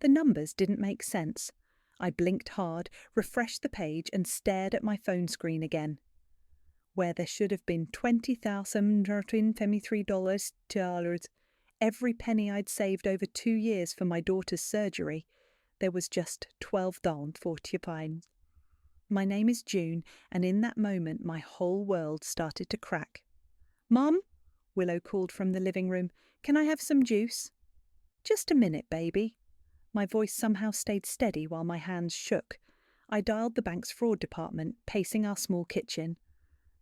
The numbers didn't make sense. I blinked hard, refreshed the page, and stared at my phone screen again. Where there should have been $20,073, every penny I'd saved over 2 years for my daughter's surgery, there was just $12.45. My name is June, and in that moment my whole world started to crack. "Mum," Willow called from the living room, "can I have some juice?" "Just a minute, baby." My voice somehow stayed steady while my hands shook. I dialed the bank's fraud department, pacing our small kitchen.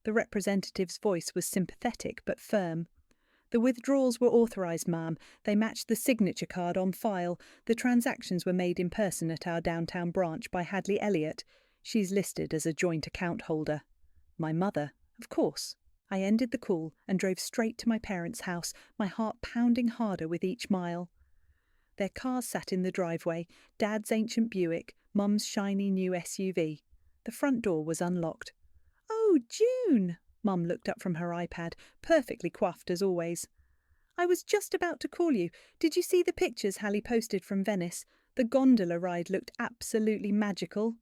The representative's voice was sympathetic but firm. "The withdrawals were authorised, ma'am. They matched the signature card on file. The transactions were made in person at our downtown branch by Hadley Elliott. She's listed as a joint account holder." My mother, of course. I ended the call and drove straight to my parents' house, my heart pounding harder with each mile. Their cars sat in the driveway, Dad's ancient Buick, Mum's shiny new SUV. The front door was unlocked. "Oh, June!" Mum looked up from her iPad, perfectly coiffed as always. "I was just about to call you. Did you see the pictures Hallie posted from Venice? The gondola ride looked absolutely magical."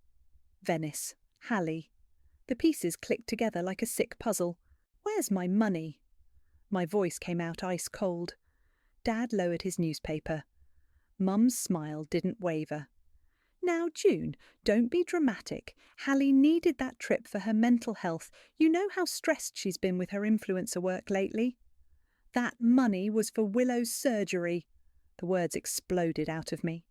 Venice. Hallie. The pieces clicked together like a sick puzzle. "Where's my money?" My voice came out ice cold. Dad lowered his newspaper. Mum's smile didn't waver. "Now, June, don't be dramatic. Hallie needed that trip for her mental health. You know how stressed she's been with her influencer work lately." "That money was for Willow's surgery." The words exploded out of me.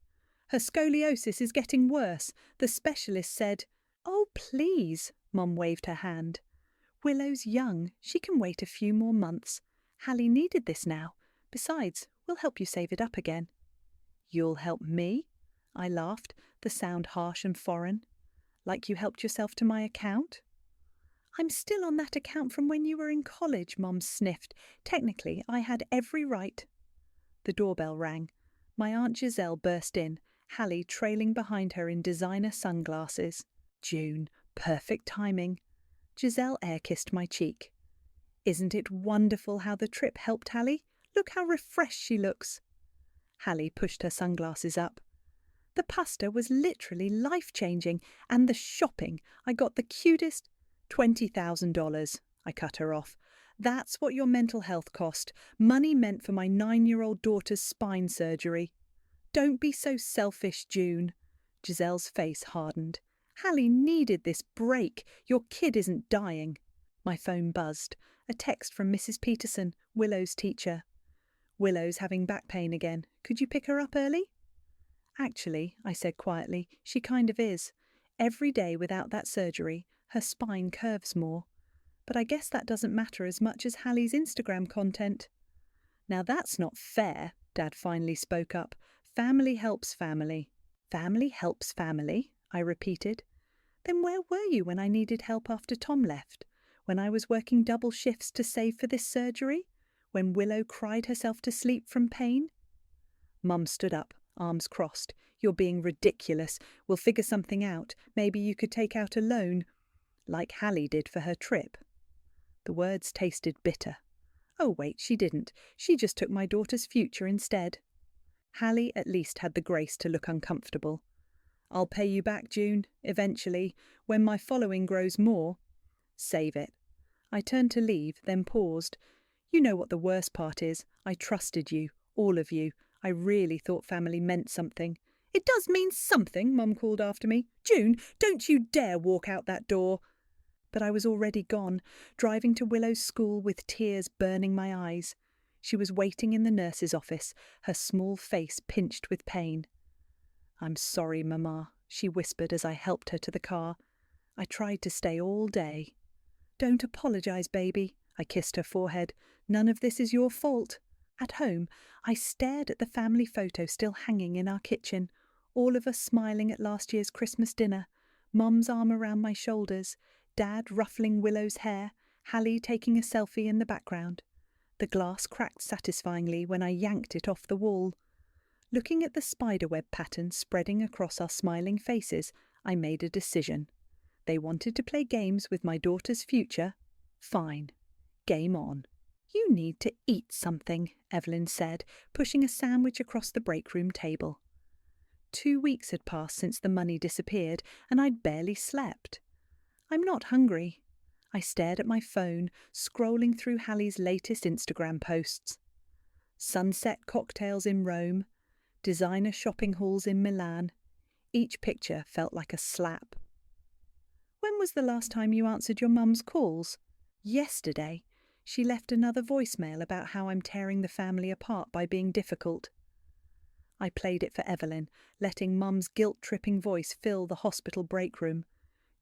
"Her scoliosis is getting worse. The specialist said—" "Oh, please," Mum waved her hand. "Willow's young. She can wait a few more months. Hallie needed this now. Besides, we'll help you save it up again." "You'll help me?" I laughed, the sound harsh and foreign. "Like you helped yourself to my account?" "I'm still on that account from when you were in college," Mum sniffed. "Technically, I had every right." The doorbell rang. My Aunt Giselle burst in, Hallie trailing behind her in designer sunglasses. "June, perfect timing." Giselle air-kissed my cheek. "Isn't it wonderful how the trip helped Hallie? Look how refreshed she looks." Hallie pushed her sunglasses up. "The pasta was literally life-changing, and the shopping. I got the cutest—" $20,000, I cut her off. "That's what your mental health cost. Money meant for my 9-year-old daughter's spine surgery." "Don't be so selfish, June." Giselle's face hardened. "Hallie needed this break. Your kid isn't dying." My phone buzzed. A text from Mrs. Peterson, Willow's teacher. "Willow's having back pain again. Could you pick her up early?" "Actually," I said quietly, "she kind of is. Every day without that surgery, her spine curves more. But I guess that doesn't matter as much as Hallie's Instagram content." "Now that's not fair," Dad finally spoke up. "Family helps family." "Family helps family," I repeated. "Then where were you when I needed help after Tom left? When I was working double shifts to save for this surgery? When Willow cried herself to sleep from pain?" Mum stood up, arms crossed. "You're being ridiculous. We'll figure something out. Maybe you could take out a loan. Like Hallie did for her trip." The words tasted bitter. Oh wait, she didn't. She just took my daughter's future instead. Hallie at least had the grace to look uncomfortable. "I'll pay you back, June, eventually, when my following grows more." "Save it." I turned to leave, then paused. "You know what the worst part is. I trusted you, all of you. I really thought family meant something." "It does mean something," Mum called after me. "June, don't you dare walk out that door." But I was already gone, driving to Willow's school with tears burning my eyes. She was waiting in the nurse's office, her small face pinched with pain. "I'm sorry, Mama," she whispered as I helped her to the car. "I tried to stay all day." "Don't apologise, baby." I kissed her forehead. "None of this is your fault." At home, I stared at the family photo still hanging in our kitchen, all of us smiling at last year's Christmas dinner, Mum's arm around my shoulders, Dad ruffling Willow's hair, Hallie taking a selfie in the background. The glass cracked satisfyingly when I yanked it off the wall. Looking at the spiderweb pattern spreading across our smiling faces, I made a decision. They wanted to play games with my daughter's future? Fine. Game on. "You need to eat something," Evelyn said, pushing a sandwich across the break room table. 2 weeks had passed since the money disappeared, and I'd barely slept. I'm not hungry. I stared at my phone, scrolling through Hallie's latest Instagram posts. Sunset cocktails in Rome, designer shopping halls in Milan. Each picture felt like a slap. When was the last time you answered your mum's calls? Yesterday. She left another voicemail about how I'm tearing the family apart by being difficult. I played it for Evelyn, letting Mum's guilt-tripping voice fill the hospital break room.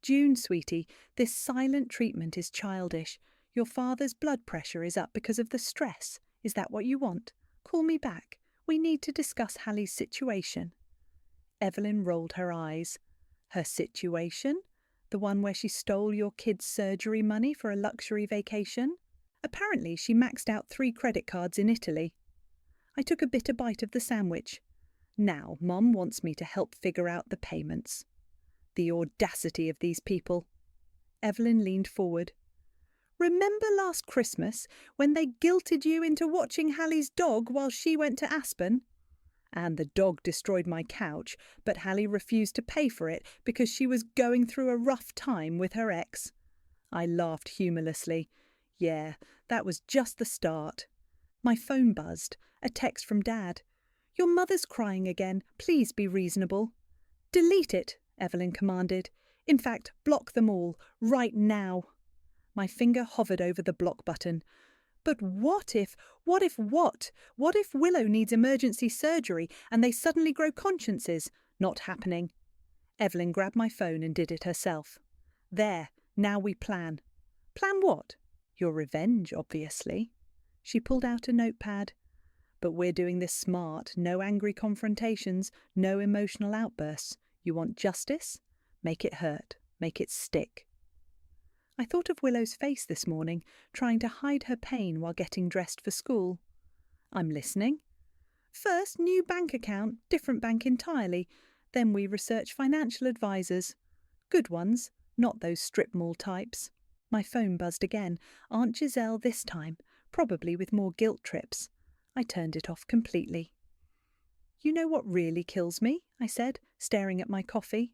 June, sweetie, this silent treatment is childish. Your father's blood pressure is up because of the stress. Is that what you want? Call me back. We need to discuss Hallie's situation. Evelyn rolled her eyes. Her situation? The one where she stole your kid's surgery money for a luxury vacation? Apparently she maxed out 3 credit cards in Italy. I took a bitter bite of the sandwich. Now Mum wants me to help figure out the payments. The audacity of these people. Evelyn leaned forward. Remember last Christmas when they guilted you into watching Hallie's dog while she went to Aspen? And the dog destroyed my couch, but Hallie refused to pay for it because she was going through a rough time with her ex. I laughed humorlessly. Yeah, that was just the start. My phone buzzed. A text from Dad. Your mother's crying again. Please be reasonable. Delete it, Evelyn commanded. In fact, block them all, right now. My finger hovered over the block button. But what if Willow needs emergency surgery and they suddenly grow consciences? Not happening. Evelyn grabbed my phone and did it herself. There, now we plan. Plan what? Your revenge, obviously. She pulled out a notepad. But we're doing this smart, no angry confrontations, no emotional outbursts. You want justice? Make it hurt. Make it stick. I thought of Willow's face this morning, trying to hide her pain while getting dressed for school. I'm listening. First, new bank account, different bank entirely. Then we research financial advisors. Good ones, not those strip mall types. My phone buzzed again. Aunt Giselle this time, probably with more guilt trips. I turned it off completely. You know what really kills me? I said, staring at my coffee.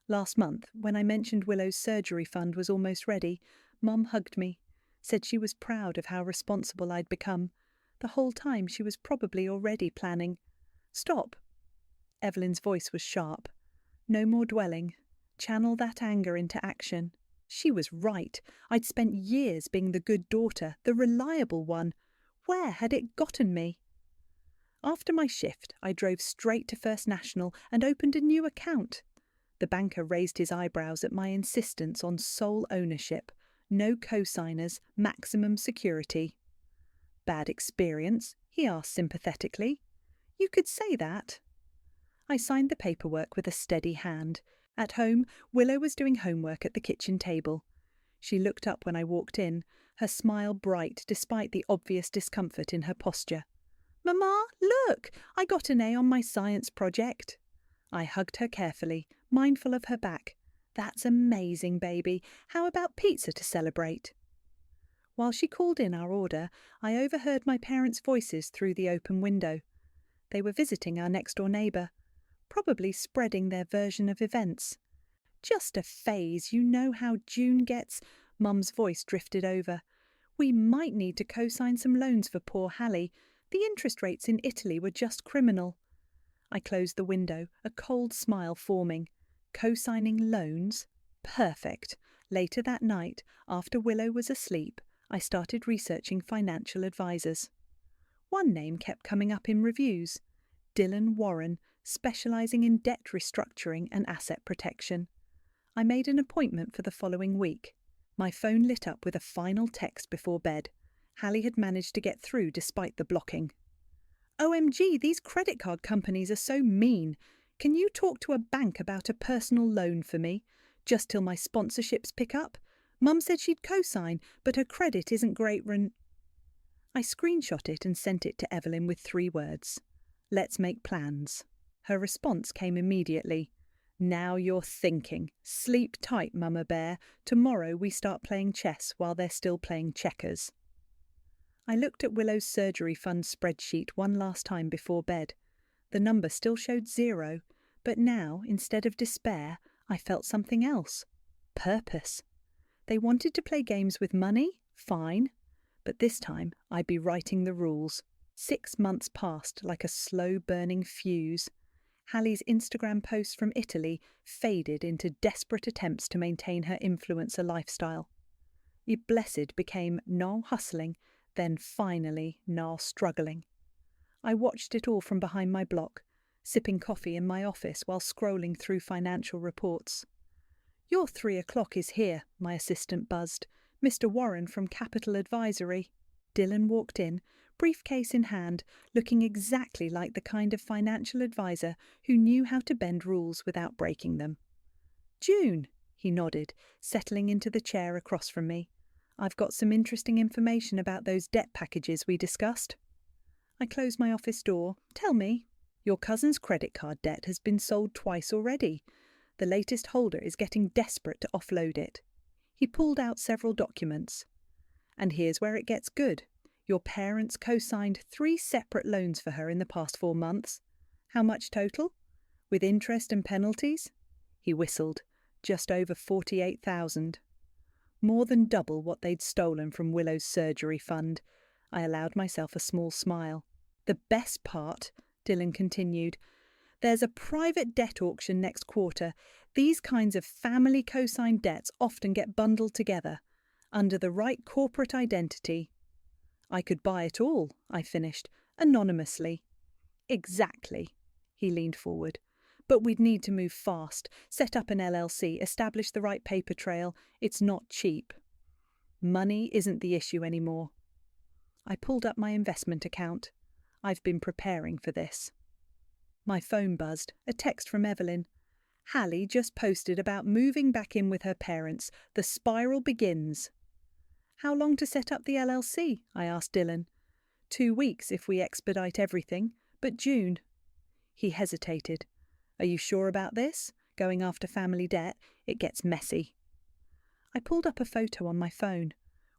Last month, when I mentioned Willow's surgery fund was almost ready, Mum hugged me, said she was proud of how responsible I'd become. The whole time she was probably already planning. Stop. Evelyn's voice was sharp. No more dwelling. Channel that anger into action. She was right. I'd spent years being the good daughter, the reliable one. Where had it gotten me? After my shift, I drove straight to First National and opened a new account. The banker raised his eyebrows at my insistence on sole ownership, no co-signers, maximum security. Bad experience? He asked sympathetically. You could say that. I signed the paperwork with a steady hand. At home, Willow was doing homework at the kitchen table. She looked up when I walked in, her smile bright despite the obvious discomfort in her posture. Mama, look! I got an A on my science project. I hugged her carefully, mindful of her back. That's amazing, baby. How about pizza to celebrate? While she called in our order, I overheard my parents' voices through the open window. They were visiting our next-door neighbour, probably spreading their version of events. Just a phase, you know how June gets. Mum's voice drifted over. We might need to co-sign some loans for poor Hallie. The interest rates in Italy were just criminal. I closed the window, a cold smile forming. Co-signing loans? Perfect. Later that night, after Willow was asleep, I started researching financial advisors. One name kept coming up in reviews. Dylan Warren, specialising in debt restructuring and asset protection. I made an appointment for the following week. My phone lit up with a final text before bed. Hallie had managed to get through despite the blocking. OMG, these credit card companies are so mean. Can you talk to a bank about a personal loan for me? Just till my sponsorships pick up? Mum said she'd co-sign, but her credit isn't great. I screenshot it and sent it to Evelyn with 3 words. Let's make plans. Her response came immediately. Now you're thinking. Sleep tight, Mama Bear. Tomorrow we start playing chess while they're still playing checkers. I looked at Willow's surgery fund spreadsheet one last time before bed. The number still showed 0, but now, instead of despair, I felt something else. Purpose. They wanted to play games with money? Fine. But this time, I'd be writing the rules. 6 months passed like a slow-burning fuse. Hallie's Instagram posts from Italy faded into desperate attempts to maintain her influencer lifestyle. It blessed became now hustling, then finally now struggling. I watched it all from behind my block, sipping coffee in my office while scrolling through financial reports. "Your 3 o'clock is here," my assistant buzzed. "Mr. Warren from Capital Advisory." Dylan walked in, briefcase in hand, looking exactly like the kind of financial advisor who knew how to bend rules without breaking them. "June," he nodded, settling into the chair across from me. "I've got some interesting information about those debt packages we discussed." I closed my office door. "Tell me." "Your cousin's credit card debt has been sold twice already. The latest holder is getting desperate to offload it." He pulled out several documents. "And here's where it gets good. Your parents co-signed 3 separate loans for her in the past 4 months. How much total? With interest and penalties?" He whistled. "Just over 48,000. More than double what they'd stolen from Willow's surgery fund." I allowed myself a small smile. "The best part," Dylan continued, "there's a private debt auction next quarter. These kinds of family co-signed debts often get bundled together, under the right corporate identity." "I could buy it all," I finished, anonymously. "Exactly." He leaned forward. "But we'd need to move fast, set up an LLC, establish the right paper trail. It's not cheap." "Money isn't the issue anymore." I pulled up my investment account. I've been preparing for this. My phone buzzed, a text from Evelyn. "Hallie just posted about moving back in with her parents. The spiral begins." "How long to set up the LLC?" I asked Dylan. 2 weeks if we expedite everything, but June." He hesitated. "Are you sure about this? Going after family debt, it gets messy." I pulled up a photo on my phone.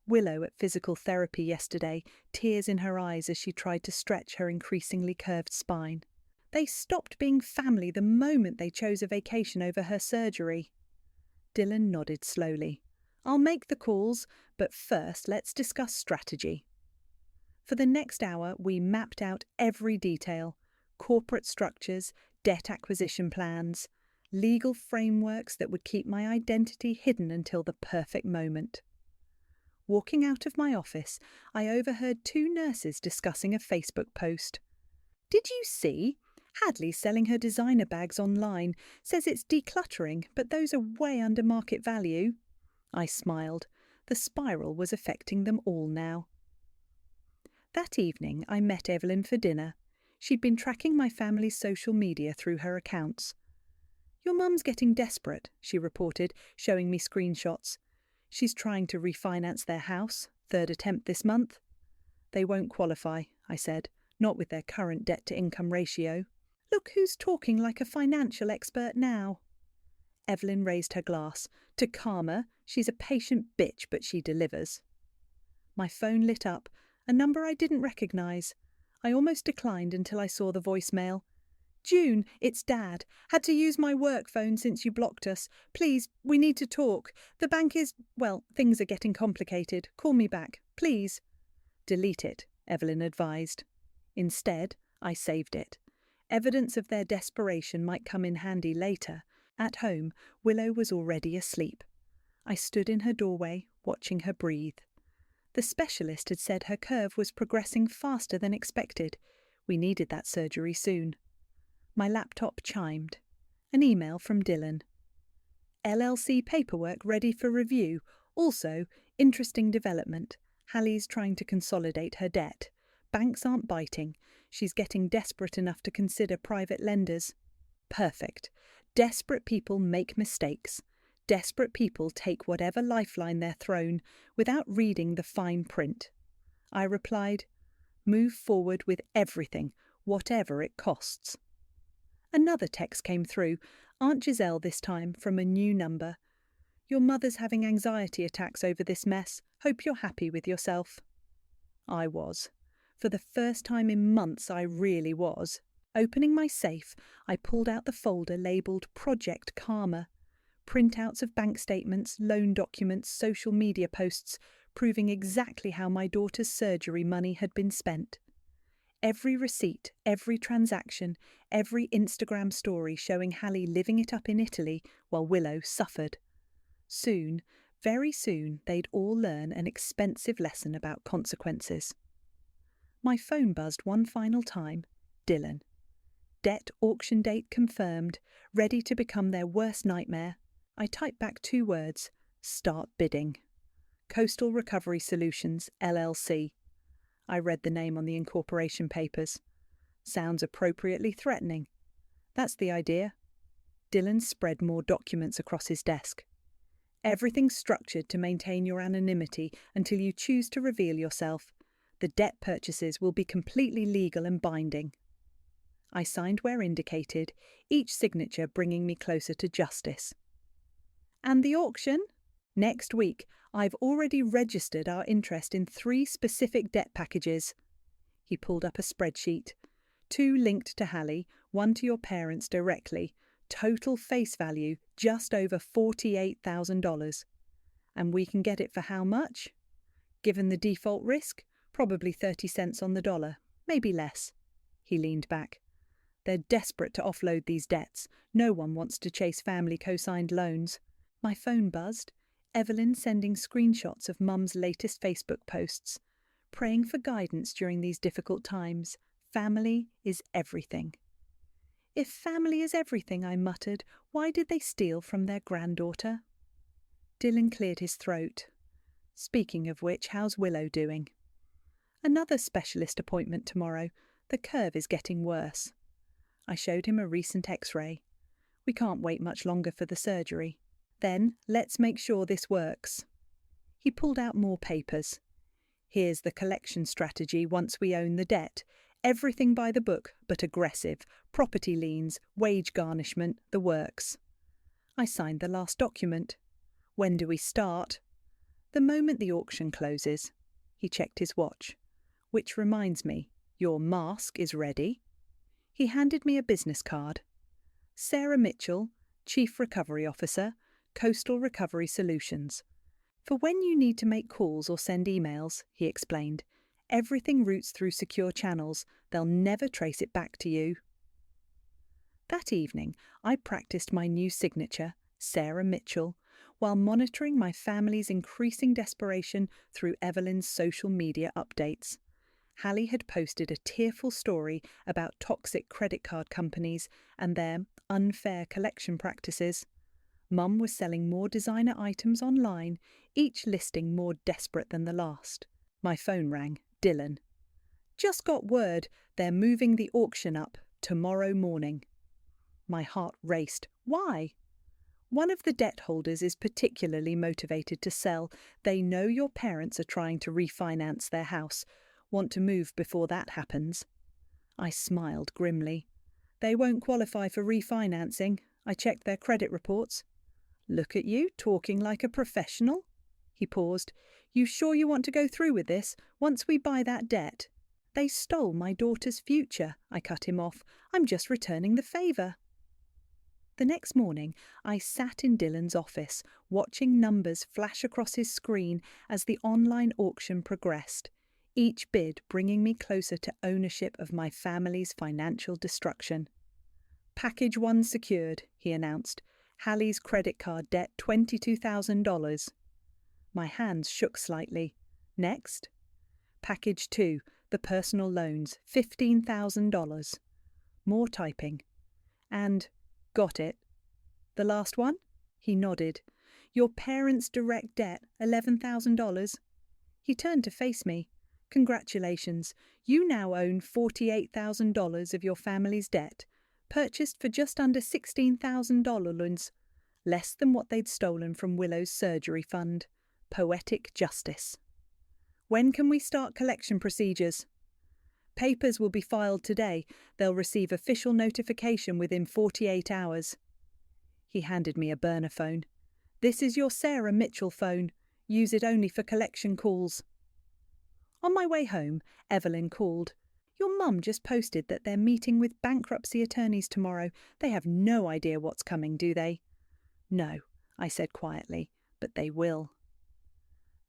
Willow at physical therapy yesterday, tears in her eyes as she tried to stretch her increasingly curved spine. They stopped being family the moment they chose a vacation over her surgery. Dylan nodded slowly. "I'll make the calls, but first let's discuss strategy." For the next hour, we mapped out every detail: corporate structures, debt acquisition plans, legal frameworks that would keep my identity hidden until the perfect moment. Walking out of my office, I overheard 2 nurses discussing a Facebook post. "Did you see? Hadley's selling her designer bags online, says it's decluttering, but those are way under market value." I smiled. The spiral was affecting them all now. That evening, I met Evelyn for dinner. She'd been tracking my family's social media through her accounts. "Your mum's getting desperate," she reported, showing me screenshots. "She's trying to refinance their house, 3rd attempt this month." "They won't qualify," I said, "not with their current debt-to-income ratio." "Look who's talking like a financial expert now." Evelyn raised her glass. "To Karma, she's a patient bitch, but she delivers." My phone lit up, a number I didn't recognise. I almost declined until I saw the voicemail. "June, it's Dad. Had to use my work phone since you blocked us. Please, we need to talk. The bank is, well, things are getting complicated. Call me back, please." "Delete it," Evelyn advised. Instead, I saved it. Evidence of their desperation might come in handy later. At home, Willow was already asleep. I stood in her doorway, watching her breathe. The specialist had said her curve was progressing faster than expected. We needed that surgery soon. My laptop chimed. An email from Dylan. "LLC paperwork ready for review. Also, interesting development. Hallie's trying to consolidate her debt. Banks aren't biting. She's getting desperate enough to consider private lenders." Perfect. Desperate people make mistakes. Desperate people take whatever lifeline they're thrown without reading the fine print. I replied, "Move forward with everything, whatever it costs." Another text came through, Aunt Giselle this time, from a new number. "Your mother's having anxiety attacks over this mess. Hope you're happy with yourself." I was. For the first time in months, I really was. Opening my safe, I pulled out the folder labelled Project Karma. Printouts of bank statements, loan documents, social media posts, proving exactly how my daughter's surgery money had been spent. Every receipt, every transaction, every Instagram story showing Hallie living it up in Italy while Willow suffered. Soon, very soon, they'd all learn an expensive lesson about consequences. My phone buzzed one final time. Dylan. Debt auction date confirmed, ready to become their worst nightmare. I typed back 2 words. Start bidding. Coastal Recovery Solutions, LLC. I read the name on the incorporation papers. Sounds appropriately threatening. That's the idea. Dylan spread more documents across his desk. Everything's structured to maintain your anonymity until you choose to reveal yourself. The debt purchases will be completely legal and binding. I signed where indicated, each signature bringing me closer to justice. And the auction? Next week, I've already registered our interest in 3 specific debt packages. He pulled up a spreadsheet. 2 linked to Hallie, 1 to your parents directly. Total face value just over $48,000. And we can get it for how much? Given the default risk, probably 30 cents on the dollar, maybe less. He leaned back. They're desperate to offload these debts. No one wants to chase family co-signed loans. My phone buzzed. Evelyn sending screenshots of Mum's latest Facebook posts. Praying for guidance during these difficult times. Family is everything. If family is everything, I muttered, why did they steal from their granddaughter? Dylan cleared his throat. Speaking of which, how's Willow doing? Another specialist appointment tomorrow. The curve is getting worse. I showed him a recent X-ray. We can't wait much longer for the surgery. Then, let's make sure this works. He pulled out more papers. Here's the collection strategy once we own the debt. Everything by the book, but aggressive. Property liens, wage garnishment, the works. I signed the last document. When do we start? The moment the auction closes. He checked his watch. Which reminds me, your mask is ready. He handed me a business card. Sarah Mitchell, Chief Recovery Officer, Coastal Recovery Solutions. For when you need to make calls or send emails, he explained, everything routes through secure channels. They'll never trace it back to you. That evening, I practiced my new signature, Sarah Mitchell, while monitoring my family's increasing desperation through Evelyn's social media updates. Hallie had posted a tearful story about toxic credit card companies and their unfair collection practices. Mum was selling more designer items online, each listing more desperate than the last. My phone rang. Dylan. Just got word they're moving the auction up tomorrow morning. My heart raced. Why? One of the debt holders is particularly motivated to sell. They know your parents are trying to refinance their house. Want to move before that happens. I smiled grimly. They won't qualify for refinancing. I checked their credit reports. Look at you, talking like a professional. He paused. You sure you want to go through with this, once we buy that debt? They stole my daughter's future. I cut him off. I'm just returning the favour. The next morning, I sat in Dylan's office, watching numbers flash across his screen as the online auction progressed, each bid bringing me closer to ownership of my family's financial destruction. Package 1 secured, he announced. Hallie's credit card debt $22,000. My hands shook slightly. Next. Package 2, the personal loans, $15,000. More typing. And, got it. The last one? He nodded. Your parents' direct debt, $11,000. He turned to face me. Congratulations, you now own $48,000 of your family's debt, purchased for just under $16,000, less than what they'd stolen from Willow's surgery fund. Poetic justice. When can we start collection procedures? Papers will be filed today. They'll receive official notification within 48 hours. He handed me a burner phone. This is your Sarah Mitchell phone. Use it only for collection calls. On my way home, Evelyn called. Your mum just posted that they're meeting with bankruptcy attorneys tomorrow. They have no idea what's coming, do they? No, I said quietly, but they will.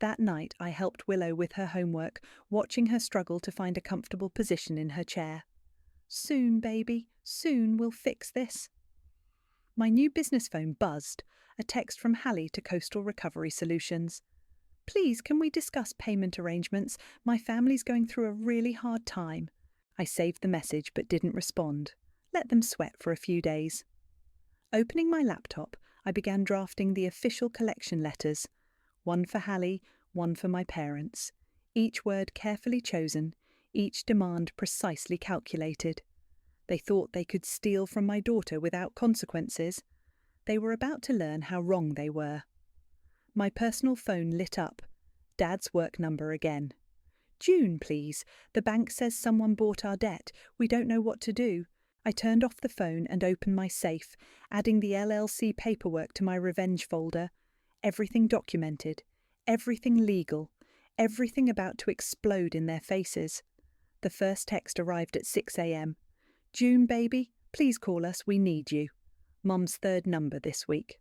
That night I helped Willow with her homework, watching her struggle to find a comfortable position in her chair. Soon, baby, soon we'll fix this. My new business phone buzzed, a text from Hallie to Coastal Recovery Solutions. Please, can we discuss payment arrangements? My family's going through a really hard time. I saved the message but didn't respond. Let them sweat for a few days. Opening my laptop, I began drafting the official collection letters. One for Hallie, one for my parents. Each word carefully chosen, each demand precisely calculated. They thought they could steal from my daughter without consequences. They were about to learn how wrong they were. My personal phone lit up. Dad's work number again. June, please. The bank says someone bought our debt. We don't know what to do. I turned off the phone and opened my safe, adding the LLC paperwork to my revenge folder. Everything documented, everything legal, everything about to explode in their faces. The first text arrived at 6 a.m. June, baby, please call us, we need you. Mum's third number this week.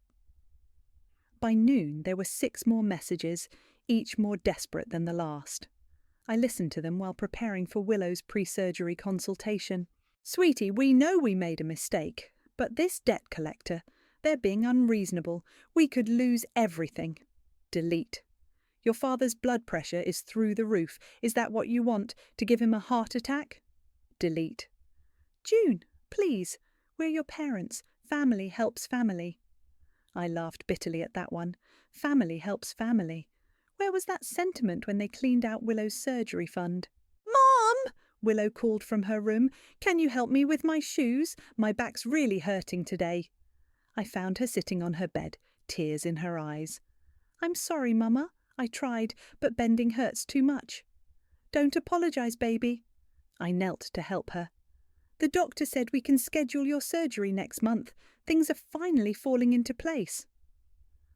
By noon there were 6 more messages, each more desperate than the last. I listened to them while preparing for Willow's pre-surgery consultation. Sweetie, we know we made a mistake, but this debt collector, they're being unreasonable. We could lose everything. Delete. Your father's blood pressure is through the roof. Is that what you want? To give him a heart attack? Delete. June, please. We're your parents. Family helps family. I laughed bitterly at that one. Family helps family. Where was that sentiment when they cleaned out Willow's surgery fund? Mom! Willow called from her room. Can you help me with my shoes? My back's really hurting today. I found her sitting on her bed, tears in her eyes. I'm sorry, Mama. I tried, but bending hurts too much. Don't apologise, baby. I knelt to help her. The doctor said we can schedule your surgery next month. Things are finally falling into place.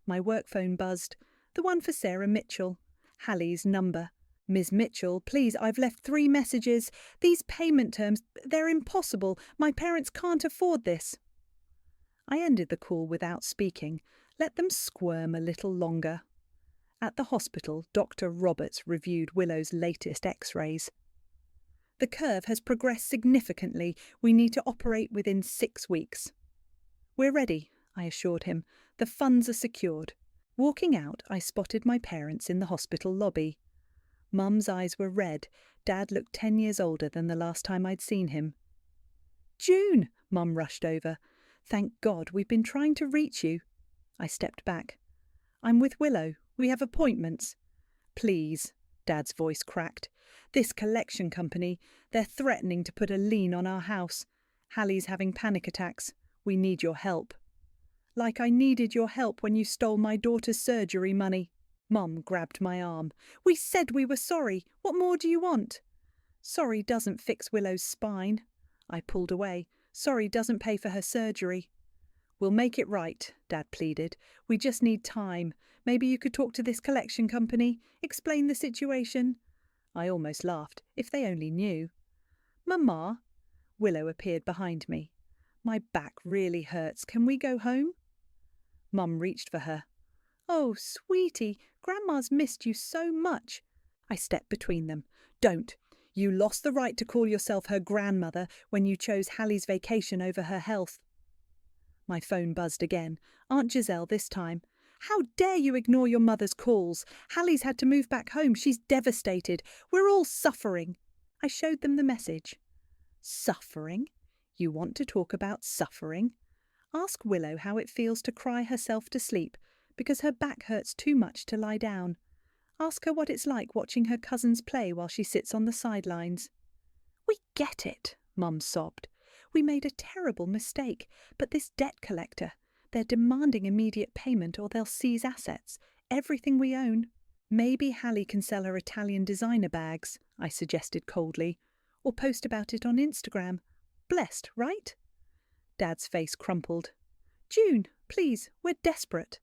My work phone buzzed. The one for Sarah Mitchell. Hallie's number. Ms. Mitchell, please, I've left 3 messages. These payment terms, they're impossible. My parents can't afford this. I ended the call without speaking. Let them squirm a little longer. At the hospital, Dr. Roberts reviewed Willow's latest X-rays. The curve has progressed significantly. We need to operate within 6 weeks. We're ready, I assured him. The funds are secured. Walking out, I spotted my parents in the hospital lobby. Mum's eyes were red. Dad looked 10 years older than the last time I'd seen him. June! Mum rushed over. Thank God, we've been trying to reach you. I stepped back. I'm with Willow. We have appointments. Please, Dad's voice cracked. This collection company, they're threatening to put a lien on our house. Hallie's having panic attacks. We need your help. Like I needed your help when you stole my daughter's surgery money. Mum grabbed my arm. We said we were sorry. What more do you want? Sorry doesn't fix Willow's spine. I pulled away. Sorry doesn't pay for her surgery. We'll make it right, Dad pleaded. We just need time. Maybe you could talk to this collection company, explain the situation. I almost laughed. If they only knew. Mama? Willow appeared behind me. My back really hurts. Can we go home? Mum reached for her. Oh, sweetie, Grandma's missed you so much. I stepped between them. Don't. You lost the right to call yourself her grandmother when you chose Hallie's vacation over her health. My phone buzzed again. Aunt Giselle this time. How dare you ignore your mother's calls? Hallie's had to move back home. She's devastated. We're all suffering. I showed them the message. Suffering? You want to talk about suffering? Ask Willow how it feels to cry herself to sleep because her back hurts too much to lie down. Ask her what it's like watching her cousins play while she sits on the sidelines. We get it, Mum sobbed. We made a terrible mistake, but this debt collector, they're demanding immediate payment or they'll seize assets, everything we own. Maybe Hallie can sell her Italian designer bags, I suggested coldly, or post about it on Instagram. Blessed, right? Dad's face crumpled. June, please, we're desperate.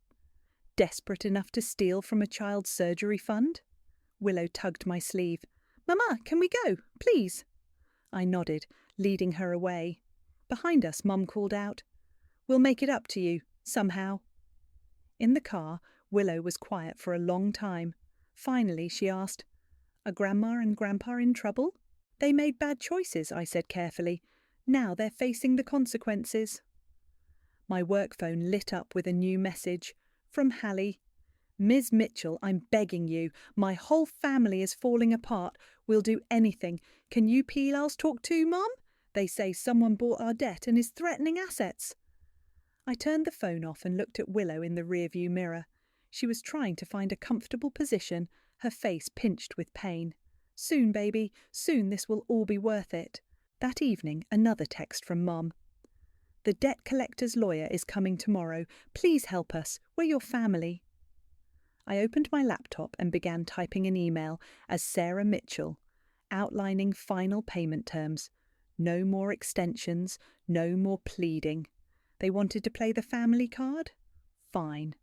Desperate enough to steal from a child's surgery fund? Willow tugged my sleeve. Mama, can we go, please? I nodded, leading her away. Behind us, Mum called out, "We'll make it up to you, somehow." In the car, Willow was quiet for a long time. Finally, she asked, "Are Grandma and Grandpa in trouble?" "They made bad choices," I said carefully. "Now they're facing the consequences." My work phone lit up with a new message from Hallie. "Ms. Mitchell, I'm begging you. My whole family is falling apart. We'll do anything. Can you P-Lals talk too, Mum? They say someone bought our debt and is threatening assets." I turned the phone off and looked at Willow in the rearview mirror. She was trying to find a comfortable position, her face pinched with pain. "Soon, baby, soon this will all be worth it." That evening, another text from Mum. "The debt collector's lawyer is coming tomorrow. Please help us. We're your family." I opened my laptop and began typing an email as Sarah Mitchell, outlining final payment terms. No more extensions, no more pleading. They wanted to play the family card? Fine.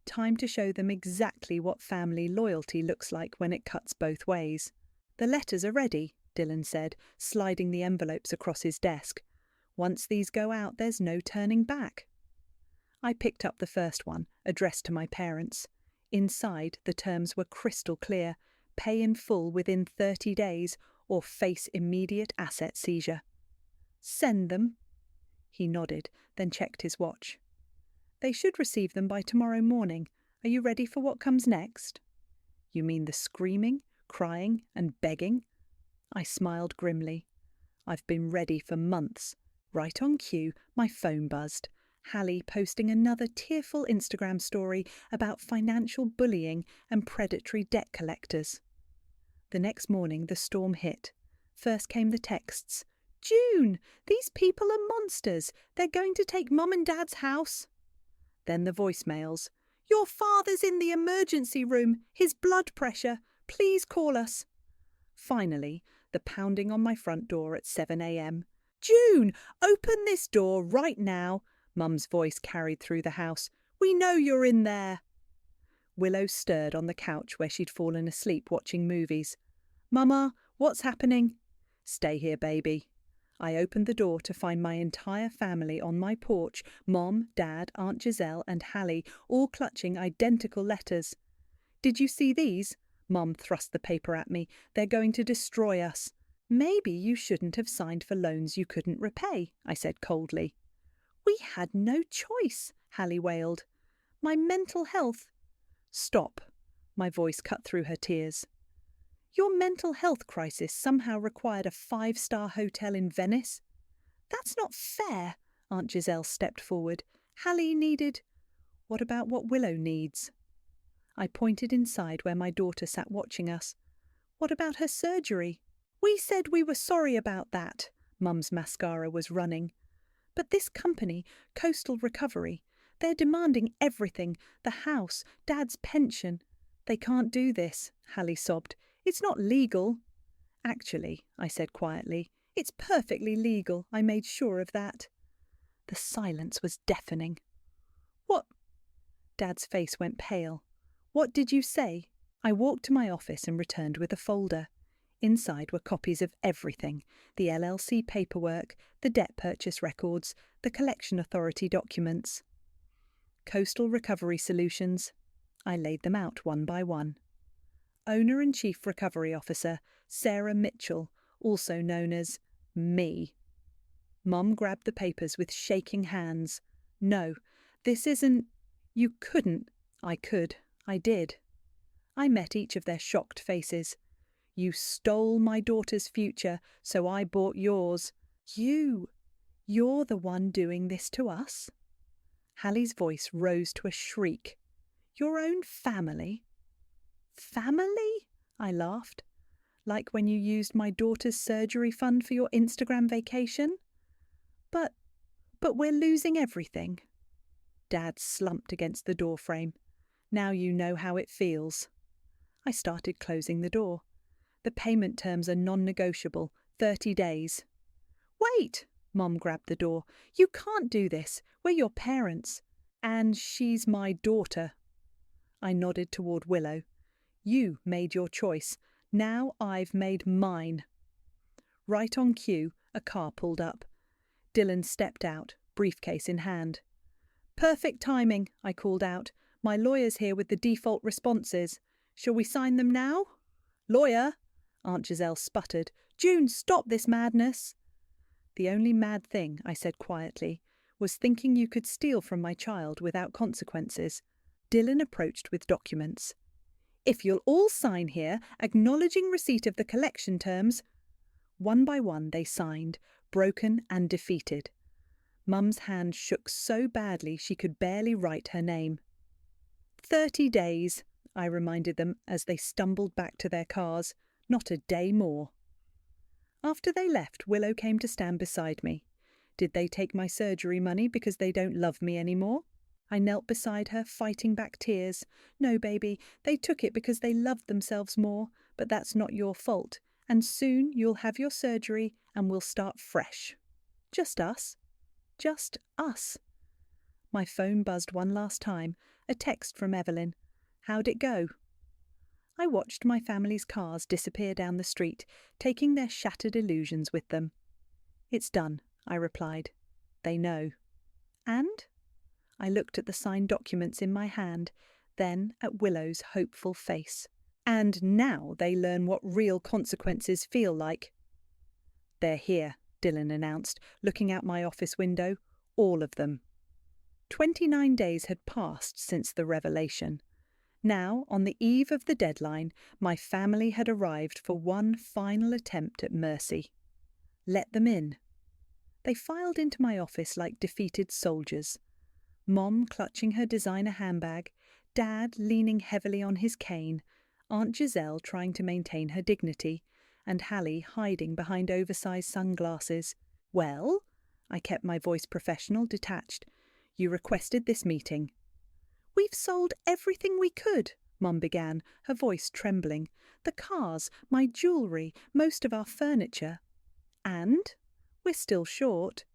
Time to show them exactly what family loyalty looks like when it cuts both ways. "The letters are ready," Dylan said, sliding the envelopes across his desk. "Once these go out, there's no turning back." I picked up the first one, addressed to my parents. Inside, the terms were crystal clear: pay in full within 30 days or face immediate asset seizure. "Send them." He nodded, then checked his watch. "They should receive them by tomorrow morning. Are you ready for what comes next?" "You mean the screaming, crying, and begging?" I smiled grimly. "I've been ready for months." Right on cue, my phone buzzed. Hallie posting another tearful Instagram story about financial bullying and predatory debt collectors. The next morning, the storm hit. First came the texts. "June, these people are monsters. They're going to take Mum and Dad's house." Then the voicemails. "Your father's in the emergency room. His blood pressure. Please call us." Finally, the pounding on my front door at 7 a.m. "June, open this door right now." Mum's voice carried through the house. "We know you're in there." Willow stirred on the couch where she'd fallen asleep watching movies. "Mama, what's happening?" "Stay here, baby." I opened the door to find my entire family on my porch, Mom, Dad, Aunt Giselle and Hallie, all clutching identical letters. "Did you see these?" Mum thrust the paper at me. "They're going to destroy us." "Maybe you shouldn't have signed for loans you couldn't repay," I said coldly. "We had no choice," Hallie wailed. "My mental health—" "Stop." My voice cut through her tears. "Your mental health crisis somehow required a 5-star hotel in Venice?" "That's not fair," Aunt Giselle stepped forward. "Hallie needed—" "What about what Willow needs?" I pointed inside where my daughter sat watching us. "What about her surgery?" "We said we were sorry about that." Mum's mascara was running. "But this company, Coastal Recovery, they're demanding everything. The house, Dad's pension." "They can't do this," Hallie sobbed. "It's not legal." "Actually," I said quietly, "it's perfectly legal. I made sure of that." The silence was deafening. "What?" Dad's face went pale. "What did you say?" I walked to my office and returned with a folder. Inside were copies of everything: the LLC paperwork, the debt purchase records, the collection authority documents. Coastal Recovery Solutions. I laid them out one by one. Owner and Chief Recovery Officer, Sarah Mitchell, also known as me. Mum grabbed the papers with shaking hands. "No, this isn't—" "You couldn't." "I could. I did." I met each of their shocked faces. "You stole my daughter's future, so I bought yours." You're the one doing this to us?" Hallie's voice rose to a shriek. "Your own family?" "Family?" I laughed. "Like when you used my daughter's surgery fund for your Instagram vacation?" But we're losing everything." Dad slumped against the doorframe. "Now you know how it feels." I started closing the door. "The payment terms are non-negotiable, 30 days. "Wait!" Mom grabbed the door. "You can't do this. We're your parents. And she's my daughter." I nodded toward Willow. "You made your choice. Now I've made mine." Right on cue, a car pulled up. Dylan stepped out, briefcase in hand. "Perfect timing," I called out. "My lawyer's here with the default responses. Shall we sign them now?" "Lawyer?" Aunt Giselle sputtered. "June, stop this madness." "The only mad thing," I said quietly, "was thinking you could steal from my child without consequences." Dylan approached with documents. "If you'll all sign here, acknowledging receipt of the collection terms." One by one they signed, broken and defeated. Mum's hand shook so badly she could barely write her name. 30 days, I reminded them as they stumbled back to their cars. Not a day more. After they left, Willow came to stand beside me. Did they take my surgery money because they don't love me anymore? I knelt beside her, fighting back tears. "No, baby, they took it because they loved themselves more, but that's not your fault, and soon you'll have your surgery and we'll start fresh. Just us. Just us." My phone buzzed one last time, a text from Evelyn. "How'd it go?" I watched my family's cars disappear down the street, taking their shattered illusions with them. "It's done," I replied. "They know." "And?" I looked at the signed documents in my hand, then at Willow's hopeful face. "And now they learn what real consequences feel like." "They're here," Dylan announced, looking out my office window. "All of them." 29 days had passed since the revelation. Now, on the eve of the deadline, my family had arrived for one final attempt at mercy. Let them in. They filed into my office like defeated soldiers. Mom clutching her designer handbag, Dad leaning heavily on his cane, Aunt Giselle trying to maintain her dignity, and Hallie hiding behind oversized sunglasses. "Well?" I kept my voice professional, detached. "You requested this meeting." "We've sold everything we could," Mum began, her voice trembling. "The cars, my jewellery, most of our furniture. And we're still short."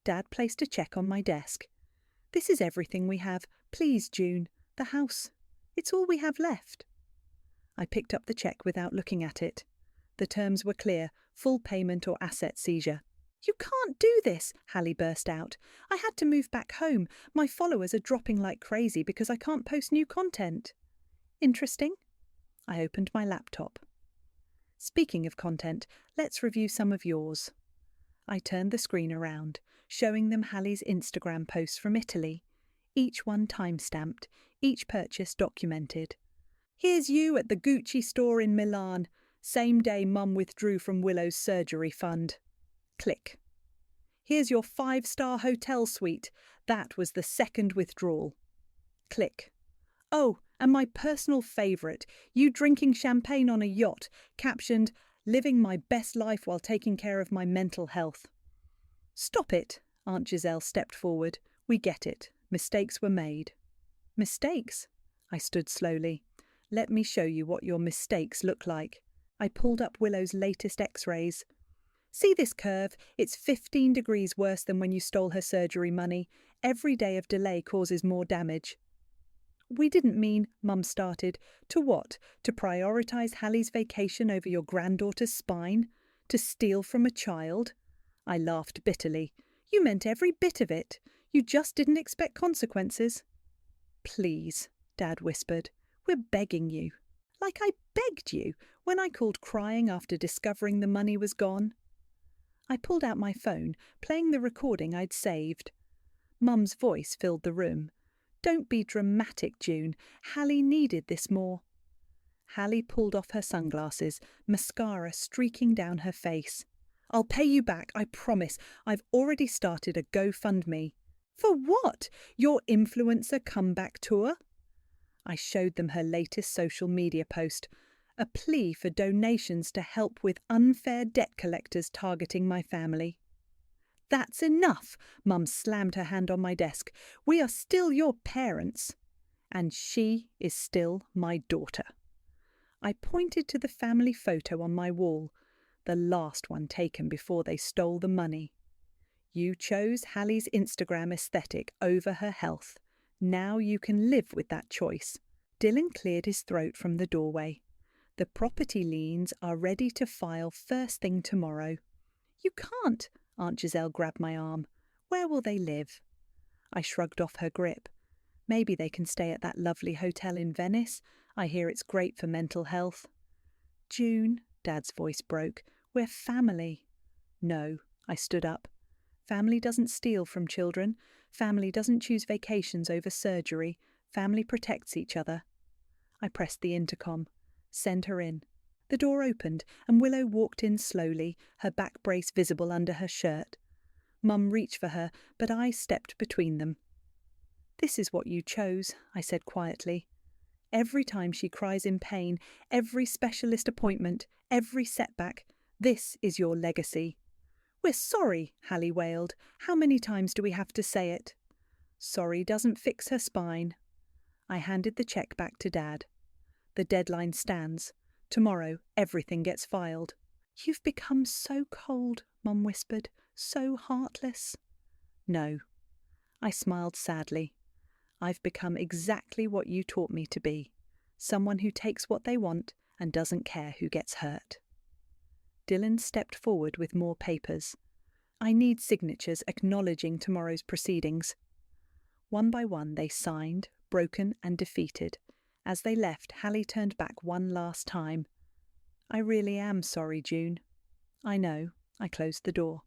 Dad placed a cheque on my desk. "This is everything we have. Please, June. The house. It's all we have left." I picked up the cheque without looking at it. The terms were clear: full payment or asset seizure. "You can't do this," Hallie burst out. "I had to move back home. My followers are dropping like crazy because I can't post new content." "Interesting." I opened my laptop. "Speaking of content, let's review some of yours." I turned the screen around, showing them Hallie's Instagram posts from Italy. Each one time-stamped, each purchase documented. "Here's you at the Gucci store in Milan. Same day Mum withdrew from Willow's surgery fund." Click. "Here's your 5-star hotel suite. That was the second withdrawal." Click. "Oh, and my personal favourite, you drinking champagne on a yacht, captioned, 'Living my best life while taking care of my mental health.'" "Stop it," Aunt Giselle stepped forward. "We get it. Mistakes were made." "Mistakes?" I stood slowly. "Let me show you what your mistakes look like." I pulled up Willow's latest x-rays. "See this curve? It's 15 degrees worse than when you stole her surgery money. Every day of delay causes more damage." "We didn't mean," Mum started. "To what? To prioritise Hallie's vacation over your granddaughter's spine? To steal from a child?" I laughed bitterly. "You meant every bit of it. You just didn't expect consequences." "Please," Dad whispered. "We're begging you." "Like I begged you when I called crying after discovering the money was gone." I pulled out my phone, playing the recording I'd saved. Mum's voice filled the room. "Don't be dramatic, June. Hallie needed this more." Hallie pulled off her sunglasses, mascara streaking down her face. "I'll pay you back, I promise. I've already started a GoFundMe." "For what? Your influencer comeback tour?" I showed them her latest social media post. A plea for donations to help with unfair debt collectors targeting my family. "That's enough!" Mum slammed her hand on my desk. "We are still your parents. And she is still my daughter." I pointed to the family photo on my wall, the last one taken before they stole the money. "You chose Hallie's Instagram aesthetic over her health. Now you can live with that choice." Dylan cleared his throat from the doorway. The property liens are ready to file first thing tomorrow. You can't. Aunt Giselle grabbed my arm. Where will they live? I shrugged off her grip. Maybe they can stay at that lovely hotel in Venice. I hear it's great for mental health. June, Dad's voice broke. We're family. No, I stood up. Family doesn't steal from children. Family doesn't choose vacations over surgery. Family protects each other. I pressed the intercom. Send her in. The door opened and Willow walked in slowly, her back brace visible under her shirt. Mum reached for her, but I stepped between them. This is what you chose, I said quietly. Every time she cries in pain, every specialist appointment, every setback, this is your legacy. We're sorry, Hallie wailed. How many times do we have to say it? Sorry doesn't fix her spine. I handed the cheque back to Dad. The deadline stands. Tomorrow, everything gets filed. You've become so cold, Mum whispered, so heartless. No. I smiled sadly. I've become exactly what you taught me to be. Someone who takes what they want and doesn't care who gets hurt. Dylan stepped forward with more papers. I need signatures acknowledging tomorrow's proceedings. One by one they signed, broken and defeated. As they left, Hallie turned back one last time. I really am sorry, June. I know. I closed the door.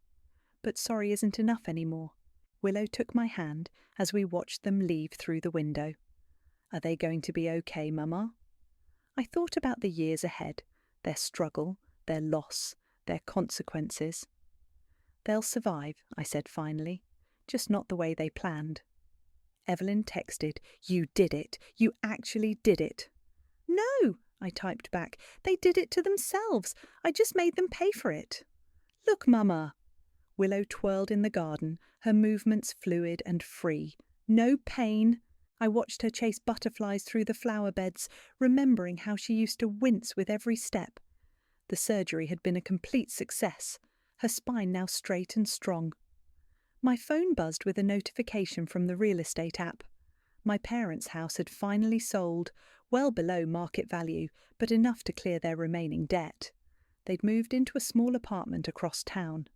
But sorry isn't enough anymore. Willow took my hand as we watched them leave through the window. Are they going to be okay, Mama? I thought about the years ahead, their struggle, their loss, their consequences. They'll survive, I said finally, just not the way they planned. Evelyn texted, You did it. You actually did it. No, I typed back. They did it to themselves. I just made them pay for it. Look, Mama. Willow twirled in the garden, her movements fluid and free. No pain. I watched her chase butterflies through the flower beds, remembering how she used to wince with every step. The surgery had been a complete success, her spine now straight and strong. My phone buzzed with a notification from the real estate app. My parents' house had finally sold, well below market value, but enough to clear their remaining debt. They'd moved into a small apartment across town.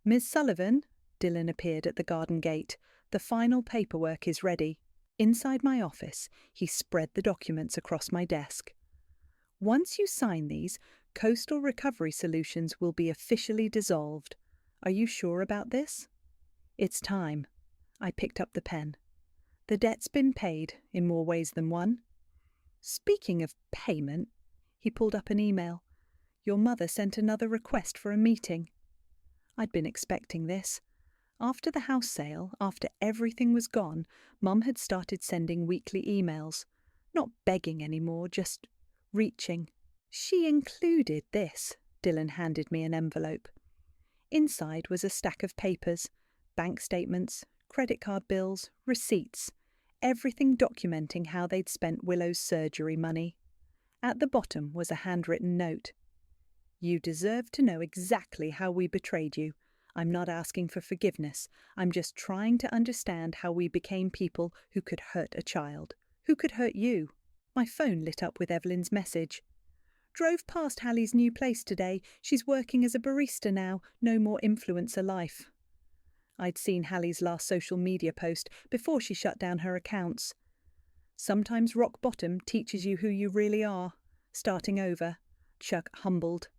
Miss Sullivan, Dylan appeared at the garden gate. The final paperwork is ready. Inside my office, he spread the documents across my desk. Once you sign these, Coastal Recovery Solutions will be officially dissolved. Are you sure about this? It's time. I picked up the pen. The debt's been paid, in more ways than one. Speaking of payment, he pulled up an email. Your mother sent another request for a meeting. I'd been expecting this. After the house sale, after everything was gone, Mum had started sending weekly emails. Not begging anymore, just reaching. She included this. Dylan handed me an envelope. Inside was a stack of papers, bank statements, credit card bills, receipts, everything documenting how they'd spent Willow's surgery money. At the bottom was a handwritten note. You deserve to know exactly how we betrayed you. I'm not asking for forgiveness. I'm just trying to understand how we became people who could hurt a child, who could hurt you. My phone lit up with Evelyn's message. Drove past Hallie's new place today. She's working as a barista now. No more influencer life. I'd seen Hallie's last social media post before she shut down her accounts. Sometimes rock bottom teaches you who you really are. Starting over. Chuck humbled.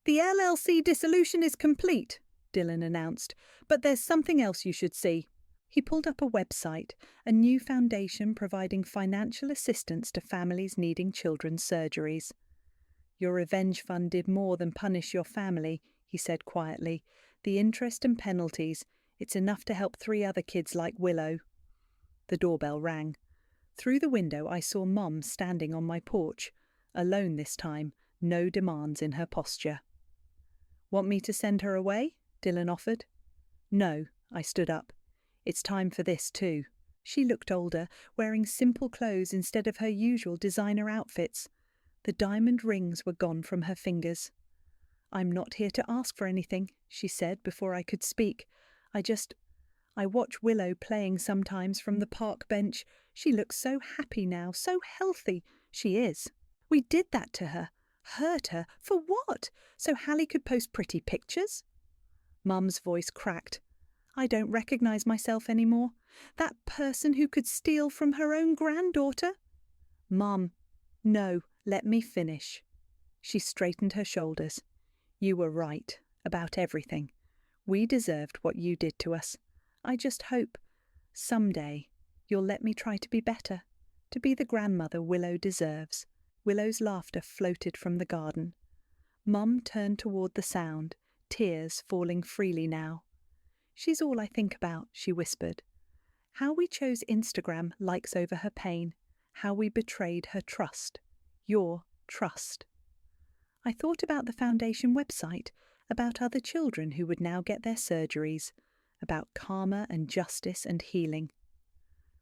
The LLC dissolution is complete, Dylan announced, but there's something else you should see. He pulled up a website, a new foundation providing financial assistance to families needing children's surgeries. Your revenge fund did more than punish your family, he said quietly. The interest and penalties, it's enough to help 3 other kids like Willow. The doorbell rang. Through the window I saw Mum standing on my porch, alone this time, no demands in her posture. Want me to send her away? Dylan offered. No, I stood up. It's time for this too. She looked older, wearing simple clothes instead of her usual designer outfits. The diamond rings were gone from her fingers. I'm not here to ask for anything, she said before I could speak. I watch Willow playing sometimes from the park bench. She looks so happy now, so healthy. She is. We did that to her. Hurt her. For what? So Hallie could post pretty pictures? Mum's voice cracked. I don't recognise myself anymore. That person who could steal from her own granddaughter? Mum, no, let me finish. She straightened her shoulders. You were right about everything. We deserved what you did to us. I just hope, someday, you'll let me try to be better, to be the grandmother Willow deserves. Willow's laughter floated from the garden. Mum turned toward the sound, tears falling freely now. She's all I think about, she whispered. How we chose Instagram likes over her pain, how we betrayed her trust. Your trust. I thought about the foundation website, about other children who would now get their surgeries, about karma and justice and healing.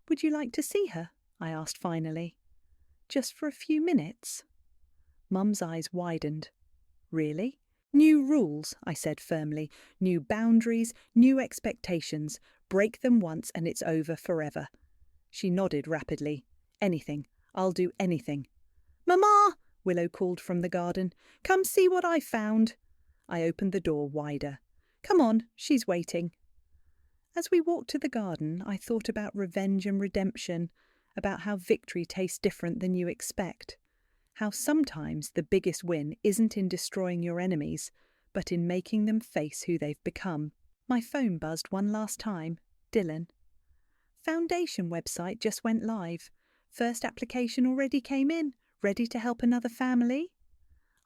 Would you like to see her? I asked finally. Just for a few minutes? Mum's eyes widened. Really? New rules, I said firmly. New boundaries, new expectations. Break them once and it's over forever. She nodded rapidly. Anything. I'll do anything. Mama! Willow called from the garden. Come see what I found. I opened the door wider. Come on, she's waiting. As we walked to the garden, I thought about revenge and redemption, about how victory tastes different than you expect, how sometimes the biggest win isn't in destroying your enemies, but in making them face who they've become. My phone buzzed one last time. Dylan. Foundation website just went live. First application already came in. Ready to help another family?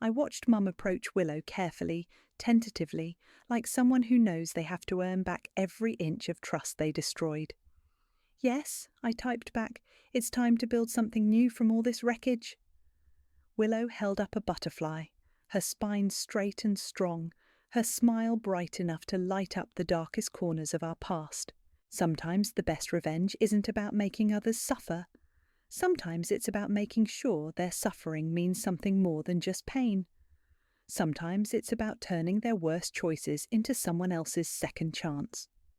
I watched Mum approach Willow carefully, tentatively, like someone who knows they have to earn back every inch of trust they destroyed. Yes, I typed back, it's time to build something new from all this wreckage. Willow held up a butterfly, her spine straight and strong, her smile bright enough to light up the darkest corners of our past. Sometimes the best revenge isn't about making others suffer. Sometimes it's about making sure their suffering means something more than just pain. Sometimes it's about turning their worst choices into someone else's second chance.